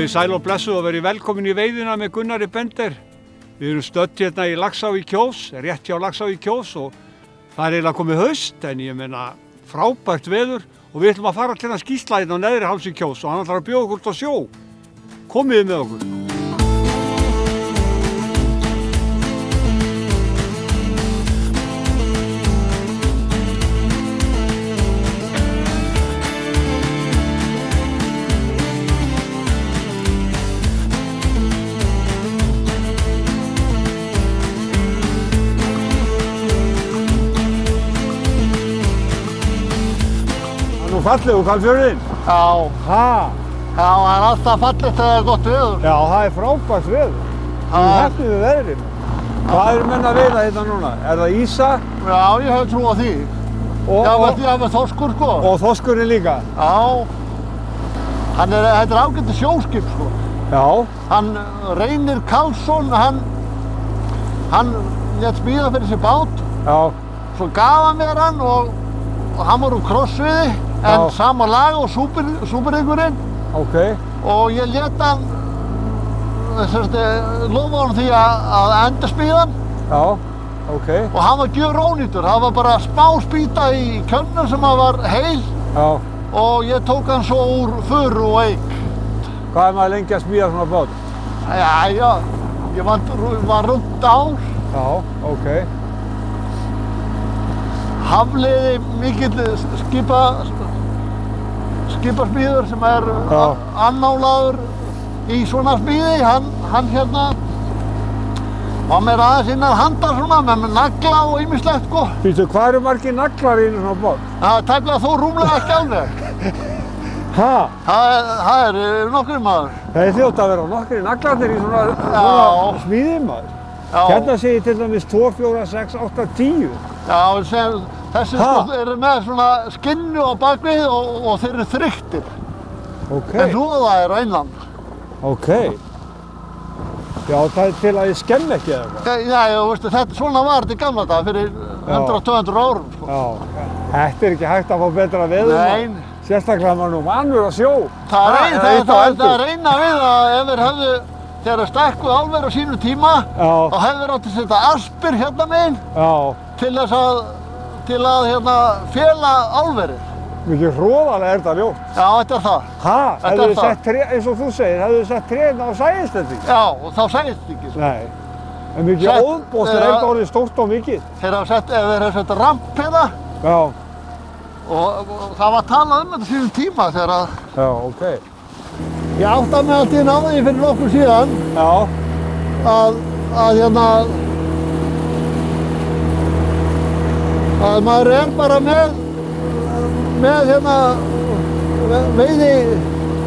Komið sæl og blessuð og verið velkomin í veiðina með Gunnari Bender. Við erum stödd hérna í Laxá í Kjós, rétt hjá Laxá í Kjós og það er eiginlega komið haust en ég meina frábært veður og við ætlum að fara til að skýsla hérna á neðri háls í Kjós og hann ætlar að bjóða okkur út á sjó. Komið með okkur. Fallið úr Hvalfjörðinn? Já. Ha? Já, það er alltaf fallegt þegar það er gott veður. Já, það er frábært veður. Við heppnum við veðrið. Hvað eru menn að veiða hérna núna? Er það ýsa? Já, ég hef trú á því. Já, með þorskur sko. Og þorskurinn líka? Já. Þetta er ágætið sjóskip sko. Já. Hann Reynir Karlsson, hann lét smíða fyrir sér bát. Já. Svo gaf hann mér hann og hann var úr krossviði. En sama lag og súperryggurinn. Ok. Og ég lét hann, lofa hann því að endursmíða hann. Já, ok. Og hann var gjörónýtur. Það var bara smá spýta í kjölnum sem var heil. Já. Og ég tók hann svo úr furu og eik. Hvað er maður lengi að smíða svona bát? Já, ég var rúmt ár. Já, ok. Hafliði mikill skipasmíður sem er annálaður í svona smíði, hann hérna var mér aðeins innan handar svona með nagla og ýmislegt sko. Býtu, hvað eru margir naglar í einu svona bát? Það er tæplega þó rúmlega ekki alveg. Ha? Það er nokkrir maður. Það er þjótt að vera nokkrir naglarnir í svona smíði maður. Já. Hérna sé ég til dæmis 2, 4, 6, 8, 10. Já, þessi sko eru með svona skinnu á bakvið og þeir eru þrykktir. Ok. En hlúða er á einland. Ok. Já, það er til að ég skemmi ekki eða eitthvað. Já, veistu, svona var þetta í gamla daga fyrir 100-200 árum sko. Já. Þetta er ekki hægt að fá betra veður. Nei. Sérstaklega maður nú vanur að sjó. Það er eina við að ef þeir höfðu, þegar þeir stakkuð álver á sínu tíma, þá hefðu þeir átt að setja aspir hérna megin til að fela álverið. Mikið hroðalega er þetta ljótt. Já, þetta er það. Ha? Hefðu þið sett tré, eins og þú segir, hefðu þið sett tréna og sæist þetta ekki? Já, og þá sæist þetta ekki. Nei. En mikið óðbóst er ekkert orðið stórt og mikið. Þeir hafa sett ramp hérna. Já. Og það var talað þetta sínum tíma þegar að... Já, ok. Ég áttaði mig alltaf inn á því fyrir nokkuð síðan. Já. Að maður er bara með veiði...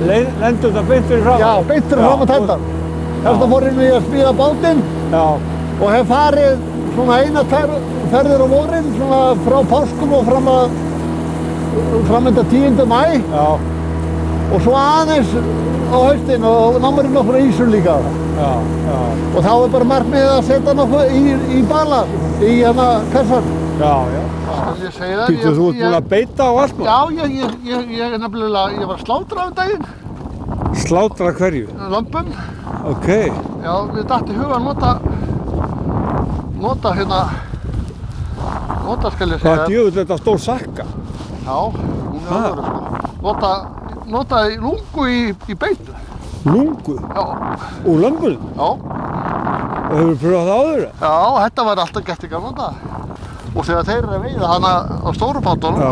Lendur þetta beint fyrir fram? Já, beint fyrir fram að tendar. Þetta fór inn í að smíða bátinn. Já. Og hef farið svona 1-2 ferðir á vorin, svona frá páskum og fram þetta 10. maí. Já. Og svo aðeins á haustin og námurinn nokkru ísur líka. Já, já. Og þá er bara markmiðið að setja nokkuð í bala, í kassar. Já, já. Ég segi það. Býttu, þú ert búinn að beita á allt maður? Já, ég nefnilega, ég var að slátra um daginn. Slátra hverju? Lömbum. Ok. Já, við datt í huga að nota skal ég segja. Hvað djöfull þetta stór sakka? Já, hún er alveg sko. Nota lungu í beitu. Lungu? Já. Úr lömbunum? Já. Og hefur pröfað það áður? Já, þetta var alltaf gert í gamla daga. Og þegar þeir eru að veiða hana á stóru bátunum, þá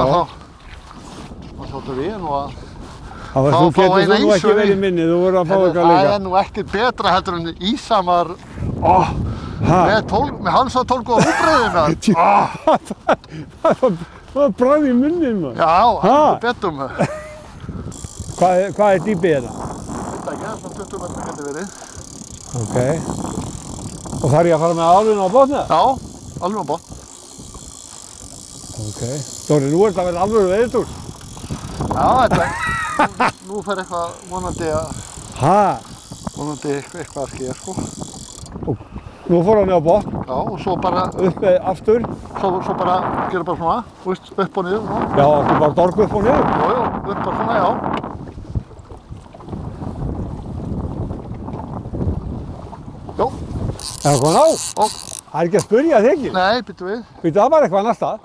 svolítið við nú að þú getur þú nú ekki verið minni, þú voru að fá eitthvað líka. Það er nú ekkert betra heldur en ísamar með hansatólku og húbreyðum. Það var bragð í munninn maður. Já, hann betum. Hvað er dýpið hérna? Þetta ekki, svona 20 metra getur verið. Ok. Og þarf ég að fara með álfinu á botni? Já, álfinu á botn. Ok. Dóri, nú er þetta að vera alvöru veiðitúr. Já, nú fer eitthvað vonandi eitthvað að ske, sko. Nú fór hann á botn. Já, og svo bara... Upp aftur. Svo bara, gera bara svona, upp og niður. Já, þú bara dorgu upp og niður? Jú, upp og svona, já. Það kom á. Ó. Það ekki að spyrja þig ekki. Nei, býttu við. Býttu, það var eitthvað annars stað.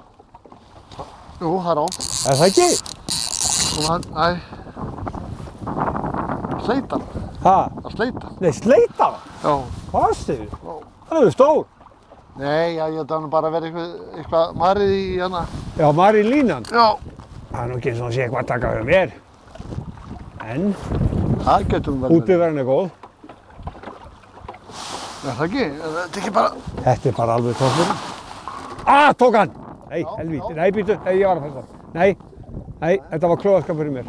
Jú, það á. Það ekki? Nei. Sleitan. Það sleita. Nei, sleita? Já. Hvað segir þú? Það er stór. Nei, já, ég held að bara verið eitthvað marið í hana. Já, marið í línan. Já. Það er nú ekki eins og að sé eitthvað að taka fyrir mér. En það getur verið. Útiveran er góð. Er það ekki? Þetta er ekki bara... Þetta er bara alveg toppurinn. Tók hann! Nei, helvíti. Nei, býtu. Nei, ég var að festa. Nei, þetta var klóðaskap fyrir mér.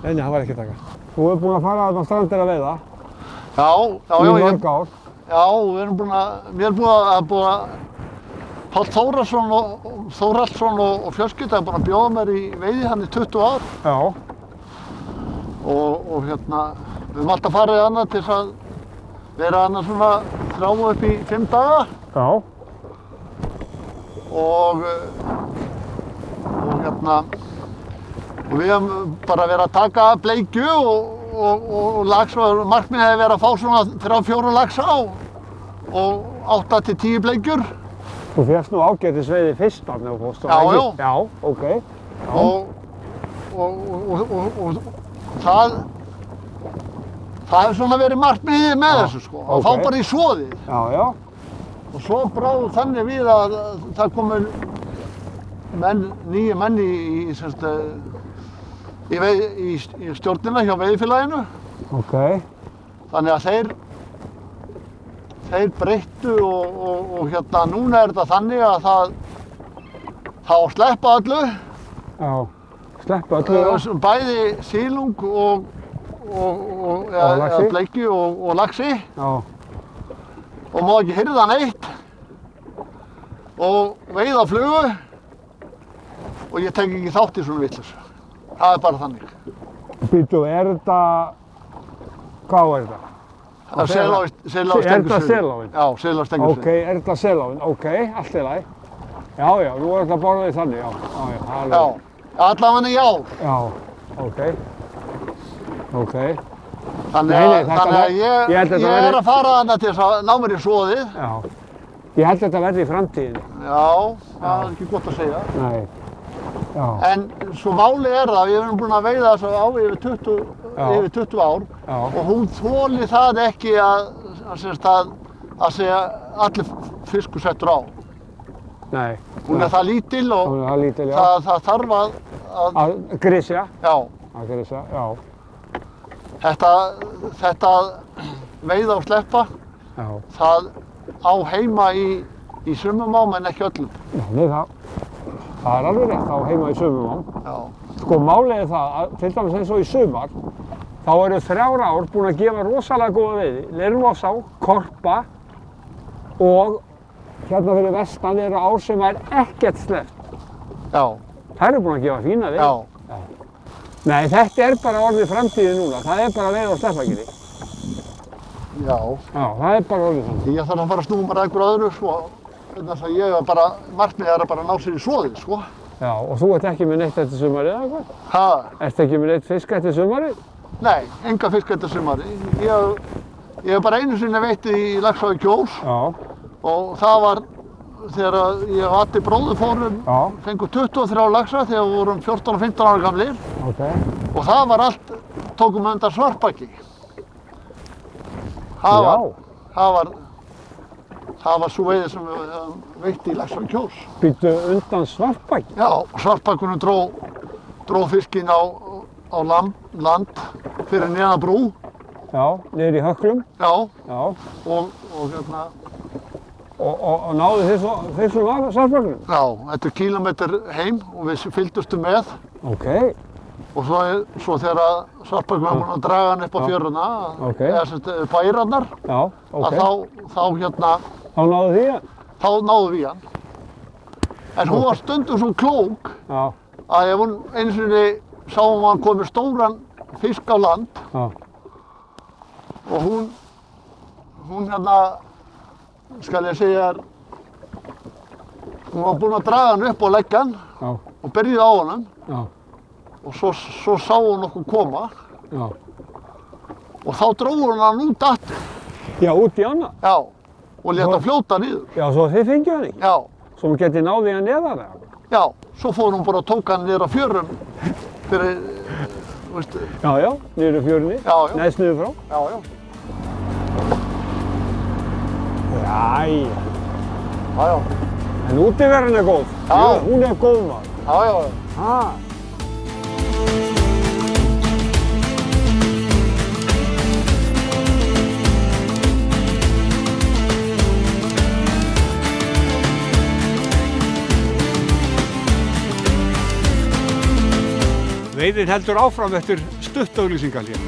Nei, hann var ekki að taka. Þú hefur búin að fara þarna á strandir að veiða. Já. Í mörg ár. Já, við erum búin að... Mér er búin að... Páll Þórhallsson og fjölskylda er búin að bjóða mér í veiði hann í 20 ár. Já. Og hérna, við höfum alltaf farið hana til þess að vera hana svona 3 upp í 5 daga. Já. Og hérna, og við höfum bara verið að taka bleikju og lax og markmiðið hefði verið að fá svona 3-4 laxa og 8 til 10 bleikjur. Þú fékkst nú ágætis veiði fyrst af þegar þú fórst. Já. Ok. Og það hefur svona verið markmiðið með þessu sko, að fá bara í soðið. Já. Og svo bráði þannig við að það komu nýju menn í stjórnina hjá veiðifélaginu. Ok. Þannig að þeir breyttu og hérna núna er þetta þannig að það á að sleppa öllu. Já, sleppa öllu. Bæði sílung eða bleikju og laxi. Já. Og má ekki hirða neitt og veiða flugu og ég tek ekki þátt í svona vitleysu. Það er bara þannig. Býtu, er þetta... Hvað er þetta? Það er sel á Stengursfirði. Er þetta seláin? Já, sel á Stengursfirði. Ok, er þetta seláin? Ok, allt í lagi. Já, nú er þetta borðið þannig, já. Já, allavega já. Já, ok. Þannig að ég er að fara þarna til þess að ná mér í soðið. Já. Ég held að þetta verði í framtíðinni. Já, það er ekki gott að segja. Nei. Já. En svo málið er það, við erum búin að veiða þessu á yfir 20 ár og hún þolir það ekki að segja allir fiskur settur á. Nei. Hún er það lítil og það þarf að grisja. Já. Að grisja, já. Þetta veiða og sleppa, það á heima í sumumám en ekki öllum. Nei, það er alveg rétt á heima í sumumám. Já. Sko, málið er það að til dæmis eins og í sumar, þá eru 3 ár búin að gefa rosalega góða veiði. Leirvogsá, Korpa og hérna fyrir vestan eru ár sem er ekkert sleppt. Já. Það eru búin að gefa fína veiði. Já. Nei, þetta er bara orðið framtíðið núna. Það er bara veiða og sleppakili. Já. Já, það er bara orðið þannig. Ég þarf að fara að snúa mér að einhverju öðru, sko. Þess að ég bara, markmiðið er að bara ná sér í soðið, sko. Já, og þú ert ekki með neitt eftir sumarið, eða hvað? Hæ? Ertu ekki með neitt fisk eftir sumarið? Nei, enga fisk eftir sumarið. Ég hef bara einu sinni veitt í Laxá í Kjós. Já. Og það var þegar ég og Addi bróður fórum, fengum 23 laxa þegar við vorum 14 og 15 ára gamlir. Okay. Og það var allt, tókum við undan Svartbakki. Það var svo veiði sem við höfum veitt í Laxá í Kjós. Býttu undan Svartbakki? Já, Svartbakkunum dró fiskinn á land fyrir neðan brú. Já, niður í Höklum. Já. Og hérna. Og náðu þið svona af Svartbakkunum? Já, þetta er kílómetr heim og við fylgdustum með. Ok. Og svo þegar Svartbakkurinn var búinn að draga hann upp á fjöruna, eða sem sagt bæjarnar, þá hérna... Þá náðu þið hann? Þá náðu við hann. En hún var stundum svo klók að ef hún einu sinni sáum að hann komið stóran fisk á land og hún hérna, skal ég segja þér, hún var búinn að draga hann upp og leggja hann og byrjaði á honum og svo sá hún okkur koma og þá dró hún hann út aftur. Já, út í ána? Já, og lét hann fljóta niður. Já, svo þið fengið hann ekki? Já. Svo hún geti náði hann neðan eða? Já, svo fór hún bara og tók hann niður á fjörun fyrir, veistu. Já, já, niður á fjörunni? Já, já. Neðst niður frá? Já, já. Jæja. Já, já. En útiveran góð? Já. Hún góð maður? Já, já, já. Ha. Veiðin heldur áfram eftir stutt auglýsingahlé.